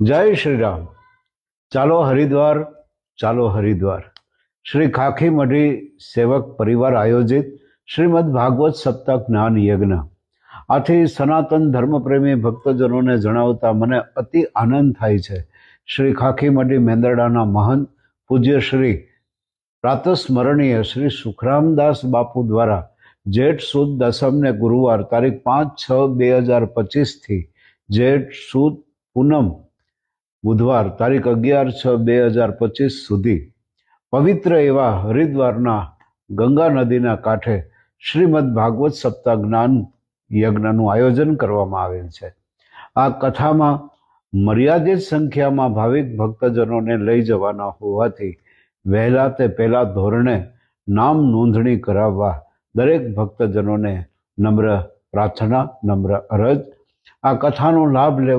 जय श्री राम। ચાલો હરિદ્વાર, ચાલો હરિદ્વાર। શ્રી ખાખી મઢી સેવક પરિવાર આયોજિત શ્રીમદ ભાગવત સપ્તાહ જ્ઞાન યજ્ઞ આથી સનાતન ધર્મપ્રેમી ભક્તજનોને જણાવતા મને અતિ આનંદ થાય છે। શ્રી ખાખી મઢી મેંદરડાના મહંત પૂજ્ય શ્રી પ્રાતસ્મરણીય શ્રી સુખરામદાસ બાપુ દ્વારા જેઠ સુદ દસમને ગુરુવાર તારીખ 5/6/2025 થી જેઠ સુદ પૂનમ બુધવાર તારીખ 11/6/2025 સુધી પવિત્ર એવા હરિદ્વારના ગંગા નદીના કાંઠે શ્રીમદ ભાગવત સપ્તાહ જ્ઞાન યજ્ઞનું આયોજન કરવામાં આવેલ છે। આ કથામાં મર્યાદિત સંખ્યામાં ભાવિક ભક્તજનોને લઈ જવાના હોવાથી વહેલા તે પહેલા ધોરણે નામ નોંધણી કરાવવા દરેક ભક્તજનોને નમ્ર પ્રાર્થના, નમ્ર અરજ। આ કથાનો લાભ લેવા